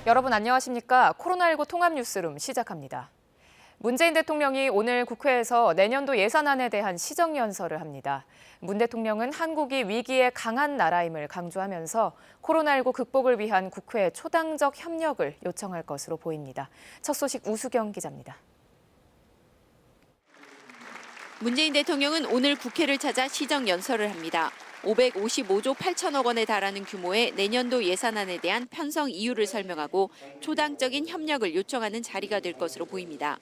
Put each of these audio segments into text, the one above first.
여러분 안녕하십니까? 코로나19 통합 뉴스룸 시작합니다. 문재인 대통령이 오늘 국회에서 내년도 예산안에 대한 시정연설을 합니다. 문 대통령은 한국이 위기에 강한 나라임을 강조하면서 코로나19 극복을 위한 국회 초당적 협력을 요청할 것으로 보입니다. 첫 소식 우수경 기자입니다. 문재인 대통령은 오늘 국회를 찾아 시정연설을 합니다. 555조 8천억 원에 달하는 규모의 내년도 예산안에 대한 편성 이유를 설명하고 초당적인 협력을 요청하는 자리가 될 것으로 보입니다.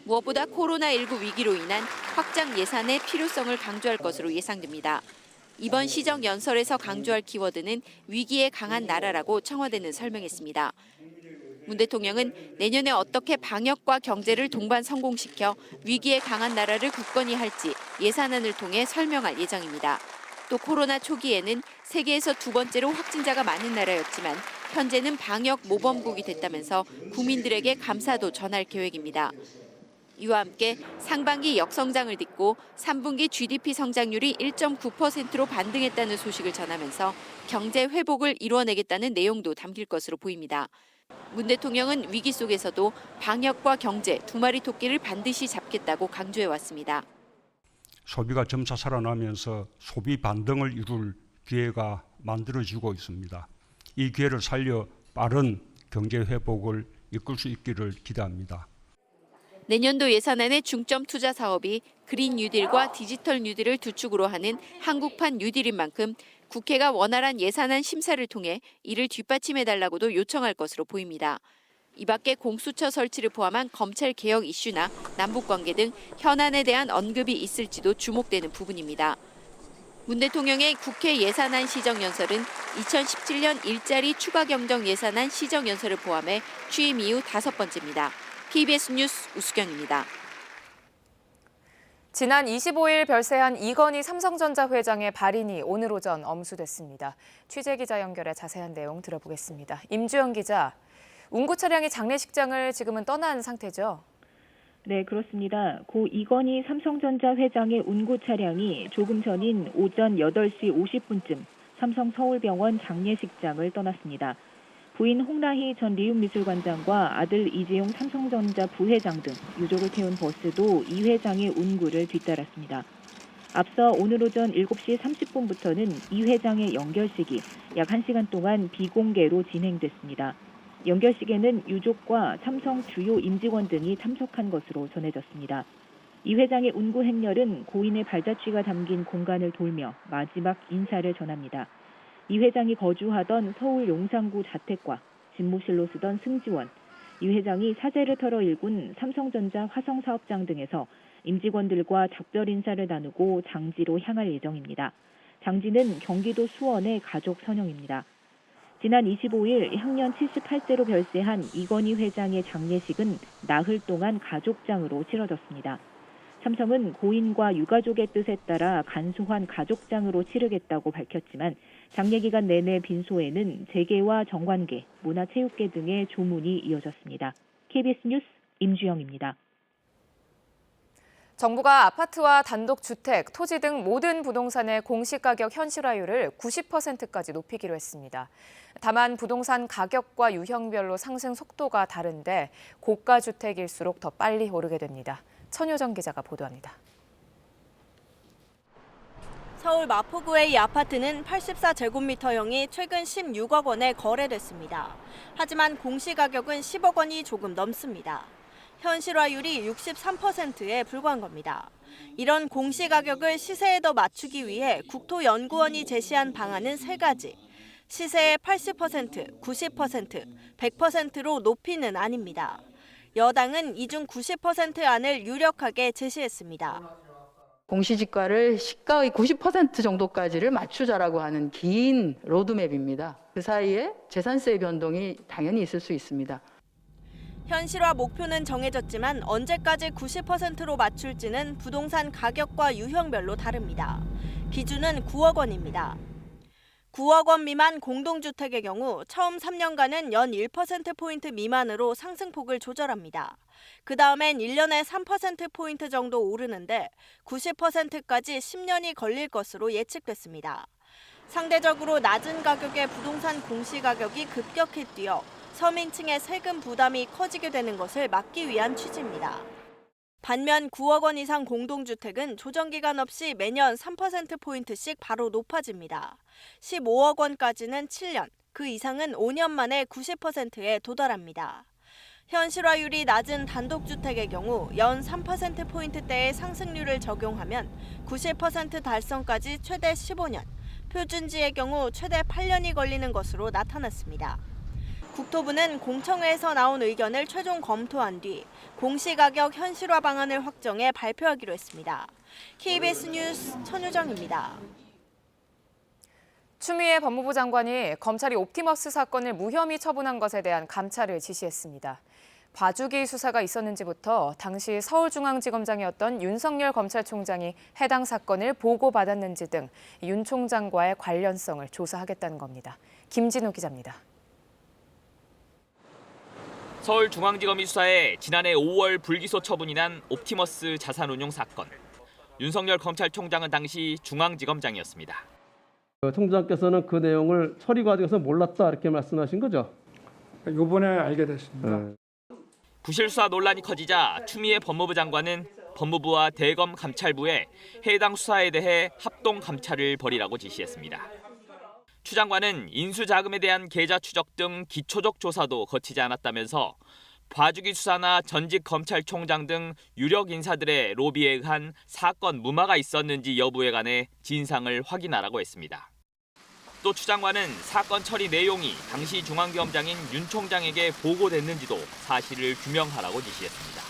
무엇보다 코로나19 위기로 인한 확장 예산의 필요성을 강조할 것으로 예상됩니다. 이번 시정연설에서 강조할 키워드는 위기에 강한 나라라고 청와대는 설명했습니다. 문 대통령은 내년에 어떻게 방역과 경제를 동반 성공시켜 위기에 강한 나라를 굳건히 할지 예산안을 통해 설명할 예정입니다. 또 코로나 초기에는 세계에서 두 번째로 확진자가 많은 나라였지만 현재는 방역 모범국이 됐다면서 국민들에게 감사도 전할 계획입니다. 이와 함께 상반기 역성장을 딛고 3분기 GDP 성장률이 1.9%로 반등했다는 소식을 전하면서 경제 회복을 이뤄내겠다는 내용도 담길 것으로 보입니다. 문 대통령은 위기 속에서도 방역과 경제 두 마리 토끼를 반드시 잡겠다고 강조해왔습니다. 소비가 점차 살아나면서 소비 반등을 이룰 기회가 만들어지고 있습니다. 이 기회를 살려 빠른 경제 회복을 이끌 수 있기를 기대합니다. 내년도 예산안의 중점 투자 사업이 그린 뉴딜과 디지털 뉴딜을 두 축으로 하는 한국판 뉴딜인 만큼 국회가 원활한 예산안 심사를 통해 이를 뒷받침해달라고도 요청할 것으로 보입니다. 이 밖에 공수처 설치를 포함한 검찰 개혁 이슈나 남북관계 등 현안에 대한 언급이 있을지도 주목되는 부분입니다. 문 대통령의 국회 예산안 시정연설은 2017년 일자리 추가 경정 예산안 시정연설을 포함해 취임 이후 5번째입니다. KBS 뉴스 우수경입니다. 지난 25일 별세한 이건희 삼성전자 회장의 발인이 오늘 오전 엄수됐습니다. 취재기자 연결해 자세한 내용 들어보겠습니다. 임주영 기자, 운구 차량이 장례식장을 지금은 떠난 상태죠? 네, 그렇습니다. 고 이건희 삼성전자 회장의 운구 차량이 조금 전인 오전 8시 50분쯤 삼성 서울병원 장례식장을 떠났습니다. 부인 홍라희 전 리움미술관장과 아들 이재용 삼성전자 부회장 등 유족을 태운 버스도 이 회장의 운구를 뒤따랐습니다. 앞서 오늘 오전 7시 30분부터는 이 회장의 연결식이 약 1시간 동안 비공개로 진행됐습니다. 연결식에는 유족과 삼성 주요 임직원 등이 참석한 것으로 전해졌습니다. 이 회장의 운구 행렬은 고인의 발자취가 담긴 공간을 돌며 마지막 인사를 전합니다. 이 회장이 거주하던 서울 용산구 자택과 집무실로 쓰던 승지원, 이 회장이 사제를 털어 일군 삼성전자 화성사업장 등에서 임직원들과 작별 인사를 나누고 장지로 향할 예정입니다. 장지는 경기도 수원의 가족 선영입니다. 지난 25일 향년 78세로 별세한 이건희 회장의 장례식은 나흘 동안 가족장으로 치러졌습니다. 삼성은 고인과 유가족의 뜻에 따라 간소한 가족장으로 치르겠다고 밝혔지만 장례 기간 내내 빈소에는 재계와 정관계, 문화체육계 등의 조문이 이어졌습니다. KBS 뉴스 임주영입니다. 정부가 아파트와 단독주택, 토지 등 모든 부동산의 공시가격 현실화율을 90%까지 높이기로 했습니다. 다만 부동산 가격과 유형별로 상승 속도가 다른데 고가 주택일수록 더 빨리 오르게 됩니다. 천효정 기자가 보도합니다. 서울 마포구의 이 아파트는 84제곱미터형이 최근 16억 원에 거래됐습니다. 하지만 공시가격은 10억 원이 조금 넘습니다. 현실화율이 63%에 불과한 겁니다. 이런 공시가격을 시세에 더 맞추기 위해 국토연구원이 제시한 방안은 3가지. 시세의 80%, 90%, 100%로 높이는 아닙니다. 여당은 이 중 90% 안을 유력하게 제시했습니다. 공시지가를 시가의 90% 정도까지를 맞추자라고 하는 긴 로드맵입니다. 그 사이에 재산세 변동이 당연히 있을 수 있습니다. 현실화 목표는 정해졌지만 언제까지 90%로 맞출지는 부동산 가격과 유형별로 다릅니다. 기준은 9억 원입니다. 9억 원 미만 공동주택의 경우 처음 3년간은 연 1%포인트 미만으로 상승폭을 조절합니다. 그 다음엔 1년에 3%포인트 정도 오르는데 90%까지 10년이 걸릴 것으로 예측됐습니다. 상대적으로 낮은 가격의 부동산 공시가격이 급격히 뛰어 서민층의 세금 부담이 커지게 되는 것을 막기 위한 취지입니다. 반면 9억 원 이상 공동주택은 조정기간 없이 매년 3%포인트씩 바로 높아집니다. 15억 원까지는 7년, 그 이상은 5년 만에 90%에 도달합니다. 현실화율이 낮은 단독주택의 경우 연 3%포인트대의 상승률을 적용하면 90% 달성까지 최대 15년, 표준지의 경우 최대 8년이 걸리는 것으로 나타났습니다. 국토부는 공청회에서 나온 의견을 최종 검토한 뒤 공시가격 현실화 방안을 확정해 발표하기로 했습니다. KBS 뉴스 천유정입니다. 추미애 법무부 장관이 검찰이 옵티머스 사건을 무혐의 처분한 것에 대한 감찰을 지시했습니다. 봐주기 수사가 있었는지부터 당시 서울중앙지검장이었던 윤석열 검찰총장이 해당 사건을 보고받았는지 등 윤 총장과의 관련성을 조사하겠다는 겁니다. 김진우 기자입니다. 서울중앙지검이 수사해 지난해 5월 불기소 처분이 난 옵티머스 자산운용 사건. 윤석열 검찰총장은 당시 중앙지검장이었습니다. 총장께서는 그 내용을 처리 과정에서 몰랐다 이렇게 말씀하신 거죠? 이번에 알게 됐습니다. 부실 수사 논란이 커지자 추미애 법무부 장관은 법무부와 대검 감찰부에 해당 수사에 대해 합동 감찰을 벌이라고 지시했습니다. 추 장관은 인수자금에 대한 계좌 추적 등 기초적 조사도 거치지 않았다면서 봐주기 수사나 전직 검찰총장 등 유력 인사들의 로비에 의한 사건 무마가 있었는지 여부에 관해 진상을 확인하라고 했습니다. 또 추 장관은 사건 처리 내용이 당시 중앙지검장인 윤 총장에게 보고됐는지도 사실을 규명하라고 지시했습니다.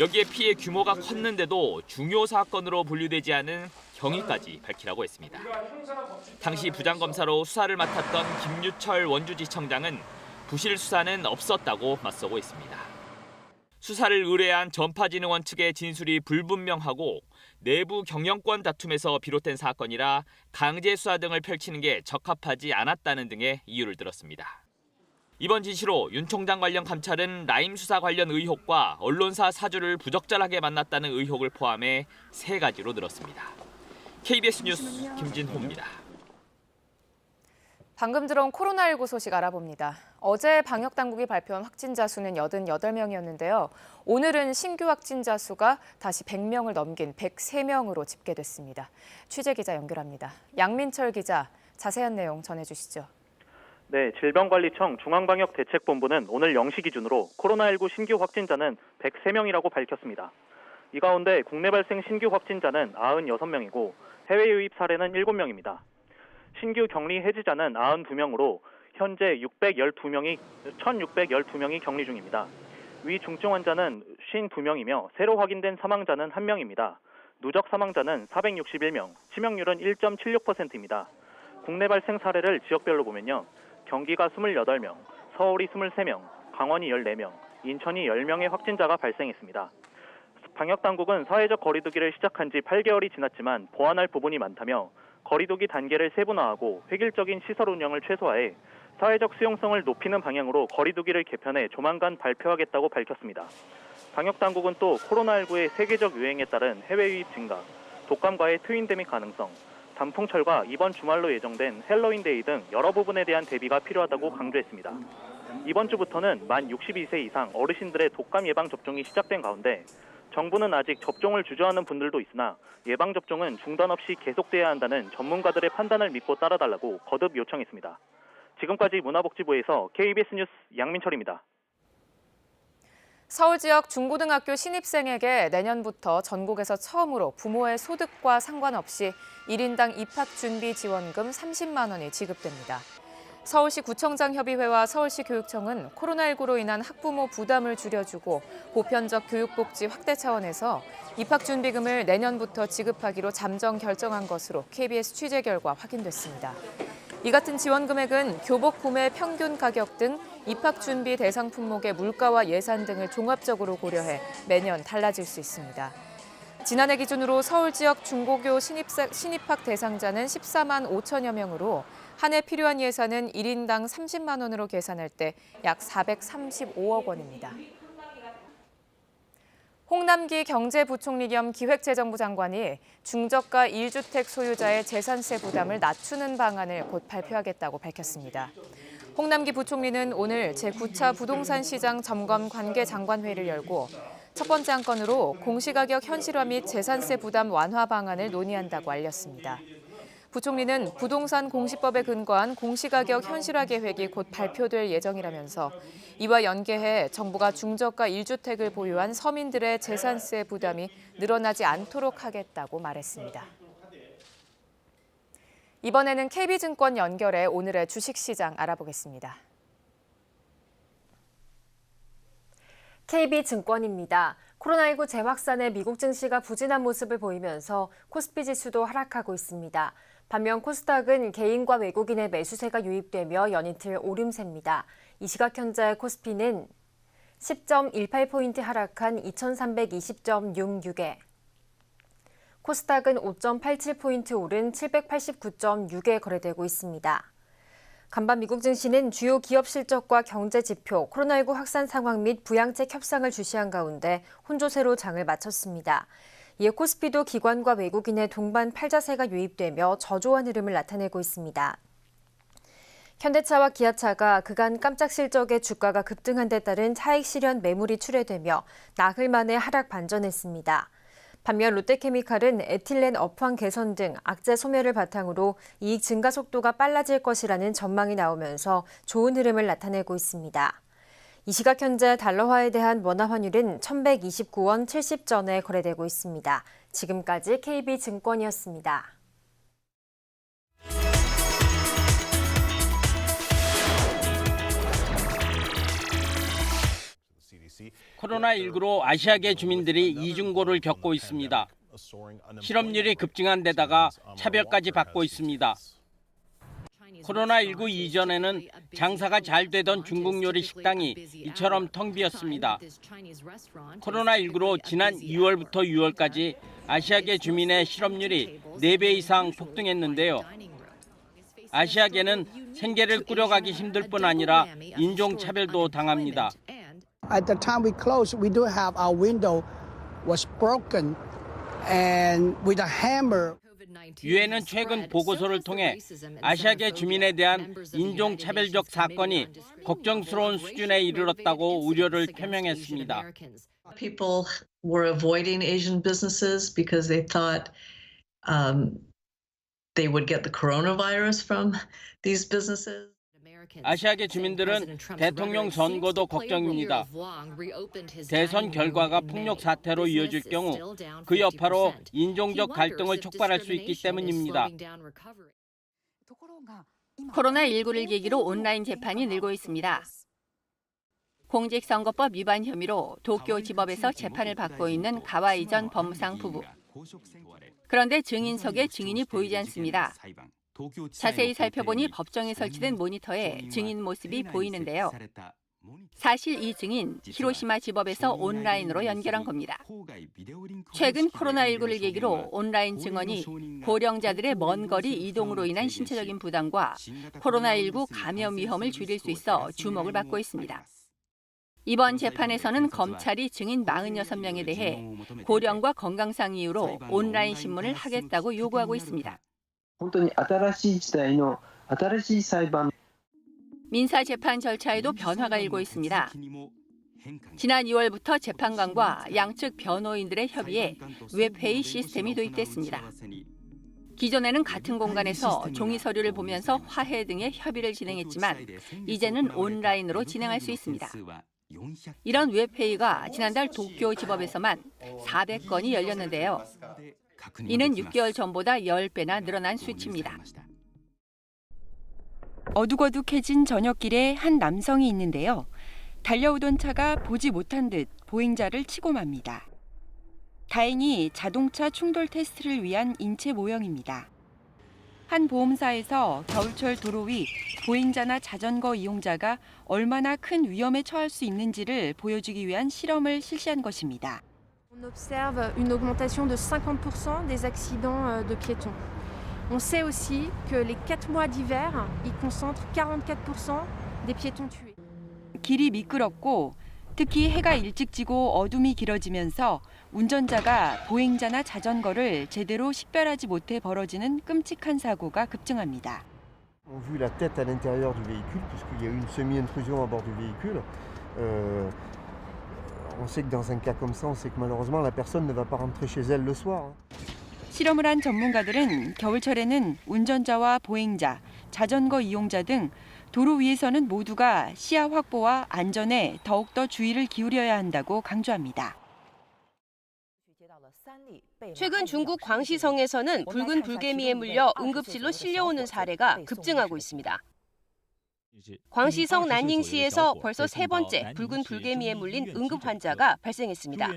여기에 피해 규모가 컸는데도 중요 사건으로 분류되지 않은 경위까지 밝히라고 했습니다. 당시 부장검사로 수사를 맡았던 김유철 원주지청장은 부실 수사는 없었다고 맞서고 있습니다. 수사를 의뢰한 전파진흥원 측의 진술이 불분명하고 내부 경영권 다툼에서 비롯된 사건이라 강제 수사 등을 펼치는 게 적합하지 않았다는 등의 이유를 들었습니다. 이번 지시로 윤 총장 관련 감찰은 라임 수사 관련 의혹과 언론사 사주를 부적절하게 만났다는 의혹을 포함해 3가지로 늘었습니다. KBS 뉴스 김진호입니다. 방금 들어온 코로나19 소식 알아봅니다. 어제 방역당국이 발표한 확진자 수는 88명이었는데요. 오늘은 신규 확진자 수가 다시 100명을 넘긴 103명으로 집계됐습니다. 취재기자 연결합니다. 양민철 기자, 자세한 내용 전해주시죠. 네, 질병관리청 중앙방역대책본부는 오늘 0시 기준으로 코로나19 신규 확진자는 103명이라고 밝혔습니다. 이 가운데 국내 발생 신규 확진자는 96명이고 해외 유입 사례는 7명입니다. 신규 격리 해지자는 92명으로 현재 1,612명이 격리 중입니다. 위 중증 환자는 52명이며 새로 확인된 사망자는 1명입니다. 누적 사망자는 461명, 치명률은 1.76%입니다. 국내 발생 사례를 지역별로 보면요. 경기가 28명, 서울이 23명, 강원이 14명, 인천이 10명의 확진자가 발생했습니다. 방역당국은 사회적 거리두기를 시작한 지 8개월이 지났지만 보완할 부분이 많다며 거리두기 단계를 세분화하고 획일적인 시설 운영을 최소화해 사회적 수용성을 높이는 방향으로 거리두기를 개편해 조만간 발표하겠다고 밝혔습니다. 방역당국은 또 코로나19의 세계적 유행에 따른 해외 유입 증가, 독감과의 트윈데믹 가능성, 단풍철과 이번 주말로 예정된 헬로윈데이 등 여러 부분에 대한 대비가 필요하다고 강조했습니다. 이번 주부터는 만 62세 이상 어르신들의 독감 예방 접종이 시작된 가운데 정부는 아직 접종을 주저하는 분들도 있으나 예방접종은 중단 없이 계속돼야 한다는 전문가들의 판단을 믿고 따라달라고 거듭 요청했습니다. 지금까지 문화복지부에서 KBS 뉴스 양민철입니다. 서울 지역 중고등학교 신입생에게 내년부터 전국에서 처음으로 부모의 소득과 상관없이 1인당 입학준비지원금 30만 원이 지급됩니다. 서울시 구청장 협의회와 서울시 교육청은 코로나19로 인한 학부모 부담을 줄여주고 보편적 교육복지 확대 차원에서 입학준비금을 내년부터 지급하기로 잠정 결정한 것으로 KBS 취재 결과 확인됐습니다. 이 같은 지원 금액은 교복 구매 평균 가격 등 입학준비 대상 품목의 물가와 예산 등을 종합적으로 고려해 매년 달라질 수 있습니다. 지난해 기준으로 서울 지역 중고교 신입학 대상자는 14만 5천여 명으로 한 해 필요한 예산은 1인당 30만 원으로 계산할 때 약 435억 원입니다. 홍남기 경제부총리 겸 기획재정부 장관이 중저가 1주택 소유자의 재산세 부담을 낮추는 방안을 곧 발표하겠다고 밝혔습니다. 홍남기 부총리는 오늘 제9차 부동산 시장 점검 관계장관회의를 열고 첫 번째 안건으로 공시가격 현실화 및 재산세 부담 완화 방안을 논의한다고 알렸습니다. 부총리는 부동산 공시법에 근거한 공시가격 현실화 계획이 곧 발표될 예정이라면서 이와 연계해 정부가 중저가 1주택을 보유한 서민들의 재산세 부담이 늘어나지 않도록 하겠다고 말했습니다. 이번에는 KB증권 연결해 오늘의 주식시장 알아보겠습니다. KB증권입니다. 코로나19 재확산에 미국 증시가 부진한 모습을 보이면서 코스피 지수도 하락하고 있습니다. 반면 코스닥은 개인과 외국인의 매수세가 유입되며 연이틀 오름세입니다. 이 시각 현재 코스피는 10.18포인트 하락한 2320.66에 코스닥은 5.87포인트 오른 789.6에 거래되고 있습니다. 간밤 미국 증시는 주요 기업 실적과 경제 지표, 코로나19 확산 상황 및 부양책 협상을 주시한 가운데 혼조세로 장을 마쳤습니다. 이에 코스피도 기관과 외국인의 동반 팔자세가 유입되며 저조한 흐름을 나타내고 있습니다. 현대차와 기아차가 그간 깜짝 실적에 주가가 급등한 데 따른 차익 실현 매물이 출회되며 나흘 만에 하락 반전했습니다. 반면 롯데케미칼은 에틸렌 업황 개선 등 악재 소멸을 바탕으로 이익 증가 속도가 빨라질 것이라는 전망이 나오면서 좋은 흐름을 나타내고 있습니다. 이 시각 현재 달러화에 대한 원화 환율은 1129원 70전에 거래되고 있습니다. 지금까지 KB증권이었습니다. 코로나19로 아시아계 주민들이 이중고를 겪고 있습니다. 실업률이 급증한 데다가 차별까지 받고 있습니다. 코로나19 이전에는 장사가 잘 되던 중국 요리 식당이 이처럼 텅 비었습니다. 코로나19로 지난 2월부터 6월까지 아시아계 주민의 실업률이 4배 이상 폭등했는데요. 아시아계는 생계를 꾸려가기 힘들 뿐 아니라 인종차별도 당합니다. At the time we closed, we do have our window was broken and with a hammer. 유엔은 최근 보고서를 통해 아시아계 주민에 대한 인종차별적 사건이 걱정스러운 수준에 이르렀다고 우려를 표명했습니다. People were avoiding Asian businesses because they thought they would get the coronavirus from these businesses. 아시아계 주민들은 대통령 선거도 걱정입니다. 대선 결과가 폭력 사태로 이어질 경우 그 여파로 인종적 갈등을 촉발할 수 있기 때문입니다. 코로나19를 계기로 온라인 재판이 늘고 있습니다. 공직선거법 위반 혐의로 도쿄지법에서 재판을 받고 있는 가와이 전 법무상 부부. 그런데 증인석에 증인이 보이지 않습니다. 자세히 살펴보니 법정에 설치된 모니터에 증인 모습이 보이는데요. 사실 이 증인 히로시마 지법에서 온라인으로 연결한 겁니다. 최근 코로나19를 계기로 온라인 증언이 고령자들의 먼 거리 이동으로 인한 신체적인 부담과 코로나19 감염 위험을 줄일 수 있어 주목을 받고 있습니다. 이번 재판에서는 검찰이 증인 46명에 대해 고령과 건강상 이유로 온라인 신문을 하겠다고 요구하고 있습니다. 민사 재판 절차에도 변화가 일고 있습니다. 지난 2월부터 재판관과 양측 변호인들의 협의에 웹회의 시스템이 도입됐습니다. 기존에는 같은 공간에서 종이 서류를 보면서 화해 등의 협의를 진행했지만 이제는 온라인으로 진행할 수 있습니다. 이런 웹회의가 지난달 도쿄지법에서만 400건이 열렸는데요. 이는 6개월 전보다 10배나 늘어난 수치입니다. 어둑어둑해진 저녁길에 한 남성이 있는데요. 달려오던 차가 보지 못한 듯 보행자를 치고 맙니다. 다행히 자동차 충돌 테스트를 위한 인체 모형입니다. 한 보험사에서 겨울철 도로 위 보행자나 자전거 이용자가 얼마나 큰 위험에 처할 수 있는지를 보여주기 위한 실험을 실시한 것입니다. On observe une augmentation de 50% des accidents de piétons. On sait aussi que les 4 mois d'hiver y concentrent 44% des piétons tués. 길이 미끄럽고 특히 해가 일찍 지고 어둠이 길어지면서 운전자가 보행자나 자전거를 제대로 식별하지 못해 벌어지는 끔찍한 사고가 급증합니다. On a vu la tête à l'intérieur du véhicule puisqu'il y a eu une semi-intrusion à bord du véhicule. On sait que dans un cas comme ça, on sait que malheureusement la personne ne va pas rentrer chez elle le soir. 실험을 한 전문가들은 겨울철에는 운전자와 보행자, 자전거 이용자 등 도로 위에서는 모두가 시야 확보와 안전에 더욱더 주의를 기울여야 한다고 강조합니다. 최근 중국 광시성에서는 붉은 불개미에 물려 응급실로 실려오는 사례가 급증하고 있습니다. 광시성 난닝시에서 벌써 3번째 붉은 불개미에 물린 응급 환자가 발생했습니다.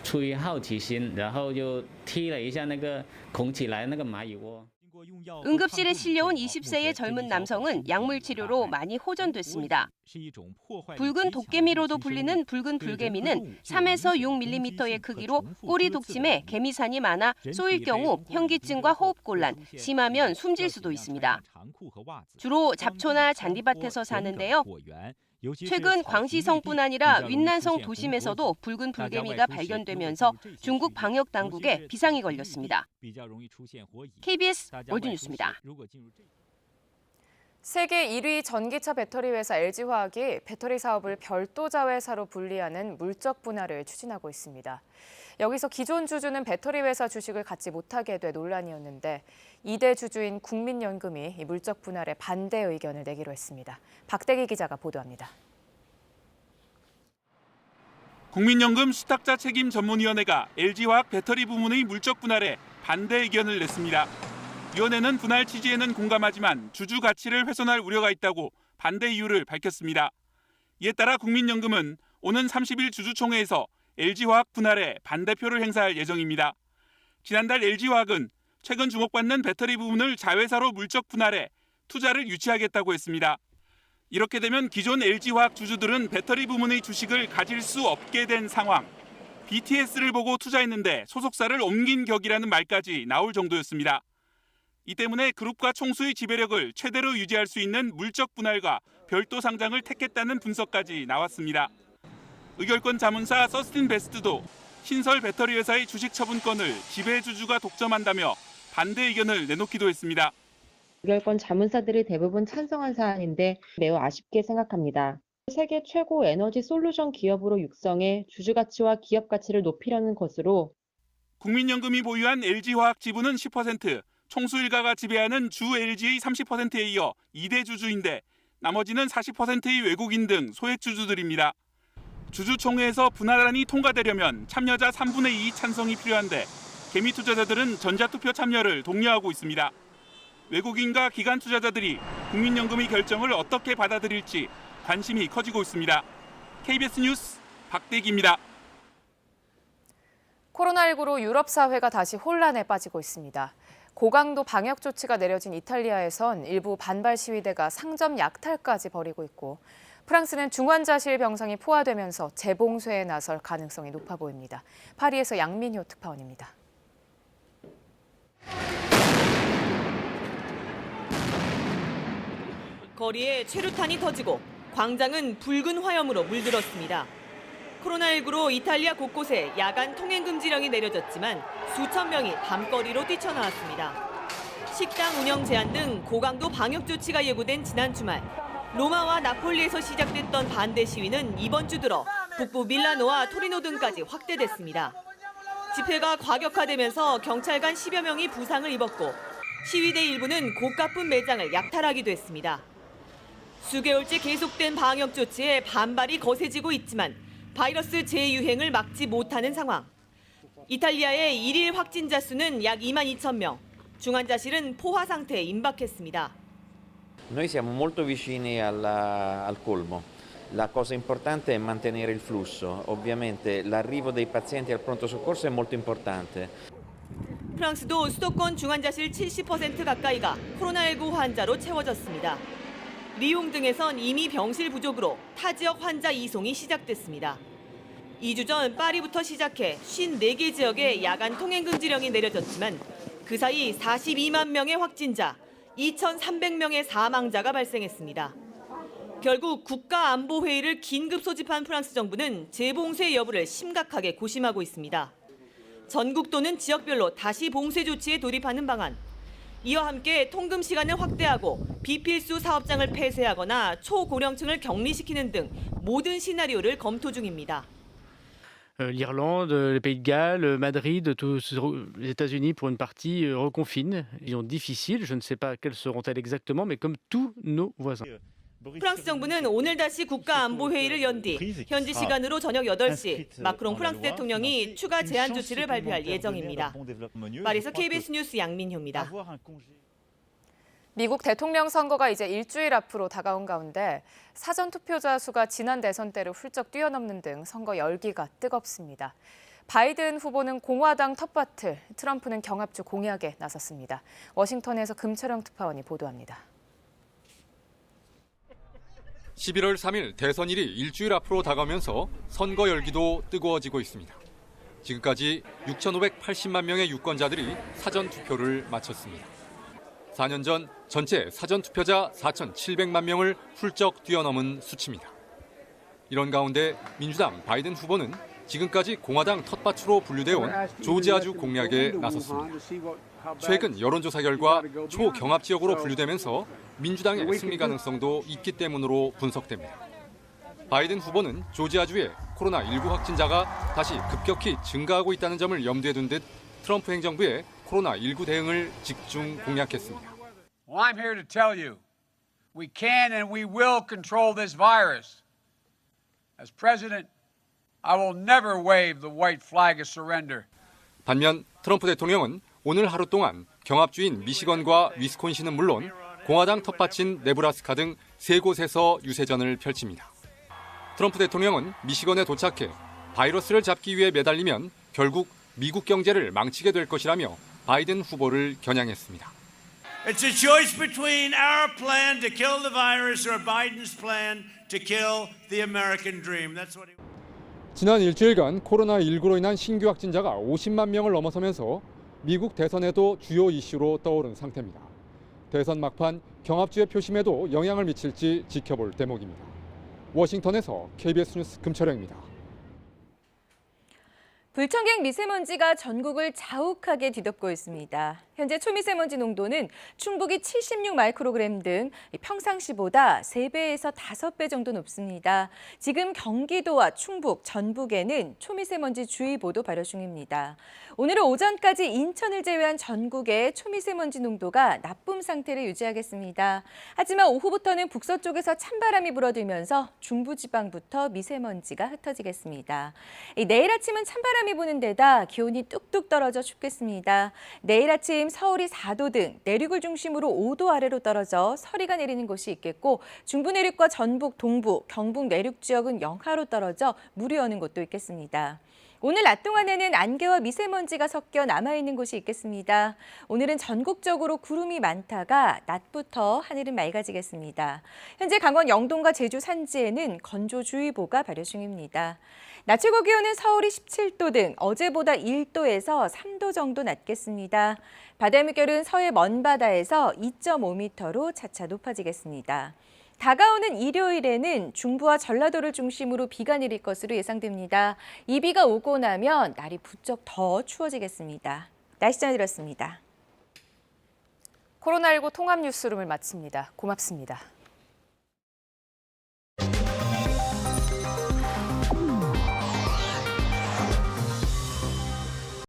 出于好奇心，然后就踢了一下那个拱起来那个蚂蚁窝。 응급실에 실려온 20세의 젊은 남성은 약물 치료로 많이 호전됐습니다. 붉은 도깨미로도 불리는 붉은 불개미는 3에서 6mm의 크기로 꼬리 독침에 개미산이 많아 쏘일 경우 현기증과 호흡곤란, 심하면 숨질 수도 있습니다. 주로 잡초나 잔디밭에서 사는데요. 최근 광시성뿐 아니라 윈난성 도심에서도 붉은 불개미가 발견되면서 중국 방역 당국에 비상이 걸렸습니다. KBS 월드뉴스입니다. 세계 1위 전기차 배터리 회사 LG화학이 배터리 사업을 별도 자회사로 분리하는 물적 분할을 추진하고 있습니다. 여기서 기존 주주는 배터리 회사 주식을 갖지 못하게 돼 논란이었는데 2대 주주인 국민연금이 이 물적 분할에 반대 의견을 내기로 했습니다. 박대기 기자가 보도합니다. 국민연금 수탁자 책임 전문위원회가 LG화학 배터리 부문의 물적 분할에 반대 의견을 냈습니다. 위원회는 분할 취지에는 공감하지만 주주 가치를 훼손할 우려가 있다고 반대 이유를 밝혔습니다. 이에 따라 국민연금은 오는 30일 주주총회에서 LG화학 분할에 반대표를 행사할 예정입니다. 지난달 LG화학은 최근 주목받는 배터리 부문을 자회사로 물적 분할해 투자를 유치하겠다고 했습니다. 이렇게 되면 기존 LG화학 주주들은 배터리 부문의 주식을 가질 수 없게 된 상황. BTS를 보고 투자했는데 소속사를 옮긴 격이라는 말까지 나올 정도였습니다. 이 때문에 그룹과 총수의 지배력을 최대로 유지할 수 있는 물적 분할과 별도 상장을 택했다는 분석까지 나왔습니다. 의결권 자문사 서스틴베스트도 신설 배터리 회사의 주식 처분권을 지배주주가 독점한다며 반대 의견을 내놓기도 했습니다. 의결권 자문사들이 대부분 찬성한 사안인데 매우 아쉽게 생각합니다. 세계 최고 에너지 솔루션 기업으로 육성해 주주 가치와 기업 가치를 높이려는 것으로 국민연금이 보유한 LG화학 지분은 10%, 총수 일가가 지배하는 주 LG의 30%에 이어 2대 주주인데 나머지는 40%의 외국인 등 소액 주주들입니다. 주주총회에서 분할안이 통과되려면 참여자 3분의 2 찬성이 필요한데 개미 투자자들은 전자투표 참여를 독려하고 있습니다. 외국인과 기관 투자자들이 국민연금의 결정을 어떻게 받아들일지 관심이 커지고 있습니다. KBS 뉴스 박대기입니다. 코로나19로 유럽 사회가 다시 혼란에 빠지고 있습니다. 고강도 방역 조치가 내려진 이탈리아에선 일부 반발 시위대가 상점 약탈까지 벌이고 있고 프랑스는 중환자실 병상이 포화되면서 재봉쇄에 나설 가능성이 높아 보입니다. 파리에서 양민효 특파원입니다. 거리에 최루탄이 터지고 광장은 붉은 화염으로 물들었습니다. 코로나19로 이탈리아 곳곳에 야간 통행 금지령이 내려졌지만 수천 명이 밤거리로 뛰쳐나왔습니다. 식당 운영 제한 등 고강도 방역 조치가 예고된 지난 주말, 로마와 나폴리에서 시작됐던 반대 시위는 이번 주 들어 북부 밀라노와 토리노 등까지 확대됐습니다. 집회가 과격화되면서 경찰관 10여 명이 부상을 입었고 시위대 일부는 고가품 매장을 약탈하기도 했습니다. 수개월째 계속된 방역 조치에 반발이 거세지고 있지만 바이러스 재유행을 막지 못하는 상황. 이탈리아의 일일 확진자 수는 약 22,000명, 중환자실은 포화 상태에 임박했습니다. Noi siamo molto vicini al colmo. La cosa importante è mantenere il flusso. Ovviamente l'arrivo dei pazienti al pronto soccorso è molto importante. 프랑스도 수도권 중환자실 70% 가까이가 코로나19 환자로 채워졌습니다. 리옹 등에선 이미 병실 부족으로 타 지역 환자 이송이 시작됐습니다. 2주 전 파리부터 시작해 54개 지역에 야간 통행 금지령이 내려졌지만 그 사이 42만 명의 확진자, 2,300명의 사망자가 발생했습니다. 결국 국가안보회의를 긴급 소집한 프랑스 정부는 재봉쇄 여부를 심각하게 고심하고 있습니다. 전국 또는 지역별로 다시 봉쇄 조치에 돌입하는 방안, 이와 함께 통금 시간을 확대하고 비필수 사업장을 폐쇄하거나 초고령층을 격리시키는 등 모든 시나리오를 검토 중입니다. L'Irlande, le Pays de Galles, Madrid, tous les États-Unis pour une partie reconfinent. Ils sont difficiles, je ne sais pas quelles seront-elles exactement, mais comme tous nos voisins. 프랑스 정부는 오늘 다시 국가안보회의를 연 뒤 현지 시간으로 저녁 8시 마크롱 프랑스 대통령이 추가 제한 조치를 발표할 예정입니다. 파리에서 KBS 뉴스 양민효입니다. 미국 대통령 선거가 이제 일주일 앞으로 다가온 가운데 사전투표자 수가 지난 대선 때를 훌쩍 뛰어넘는 등 선거 열기가 뜨겁습니다. 바이든 후보는 공화당 텃밭을, 트럼프는 경합주 공약에 나섰습니다. 워싱턴에서 금철영 특파원이 보도합니다. 11월 3일 대선일이 일주일 앞으로 다가오면서 선거 열기도 뜨거워지고 있습니다. 지금까지 6,580만 명의 유권자들이 사전투표를 마쳤습니다. 4년 전 전체 사전투표자 4,700만 명을 훌쩍 뛰어넘은 수치입니다. 이런 가운데 민주당 바이든 후보는 지금까지 공화당 텃밭으로 분류되어 온 조지아주 공략에 나섰습니다. 최근 여론조사 결과 초경합 지역으로 분류되면서 민주당의 승리 가능성도 있기 때문으로 분석됩니다. 바이든 후보는 조지아주의 코로나19 확진자가 다시 급격히 증가하고 있다는 점을 염두에 둔 듯 트럼프 행정부의 코로나19 대응을 집중 공략했습니다. Well, I'm here to tell you, we can and we will control this virus. As president, I will never wave the white flag of surrender. 반면 트럼프 대통령은 오늘 하루 동안 경합주인 미시건과 위스콘신은 물론 공화당 텃밭인 네브라스카 등 세 곳에서 유세전을 펼칩니다. 트럼프 대통령은 미시건에 도착해 바이러스를 잡기 위해 매달리면 결국 미국 경제를 망치게 될 것이라며 바이든 후보를 겨냥했습니다. It's a choice between our plan to kill the virus or Biden's plan to kill the American dream. That's what he... 지난 일주일간 코로나19로 인한 신규 확진자가 50만 명을 넘어서면서 미국 대선에도 주요 이슈로 떠오른 상태입니다. 대선 막판 경합주의 표심에도 영향을 미칠지 지켜볼 대목입니다. 워싱턴에서 KBS 뉴스 금철영입니다. 불청객 미세먼지가 전국을 자욱하게 뒤덮고 있습니다. 현재 초미세먼지 농도는 충북이 76 마이크로그램 등 평상시보다 3배에서 5배 정도 높습니다. 지금 경기도와 충북, 전북에는 초미세먼지 주의보도 발효 중입니다. 오늘은 오전까지 인천을 제외한 전국의 초미세먼지 농도가 나쁨 상태를 유지하겠습니다. 하지만 오후부터는 북서쪽에서 찬바람이 불어들면서 중부지방부터 미세먼지가 흩어지겠습니다. 내일 아침은 찬바람이 부는 데다 기온이 뚝뚝 떨어져 춥겠습니다. 내일 아침 서울이 4도 등 내륙을 중심으로 5도 아래로 떨어져 서리가 내리는 곳이 있겠고 중부 내륙과 전북, 동부, 경북 내륙 지역은 영하로 떨어져 물이 오는 곳도 있겠습니다. 오늘 낮 동안에는 안개와 미세먼지가 섞여 남아있는 곳이 있겠습니다. 오늘은 전국적으로 구름이 많다가 낮부터 하늘은 맑아지겠습니다. 현재 강원 영동과 제주 산지에는 건조주의보가 발효 중입니다. 낮 최고 기온은 서울이 17도 등 어제보다 1도에서 3도 정도 낮겠습니다. 바다 물결은 서해 먼바다에서 2.5m로 차차 높아지겠습니다. 다가오는 일요일에는 중부와 전라도를 중심으로 비가 내릴 것으로 예상됩니다. 이 비가 오고 나면 날이 부쩍 더 추워지겠습니다. 날씨 전해드렸습니다. 코로나19 통합 뉴스룸을 마칩니다. 고맙습니다.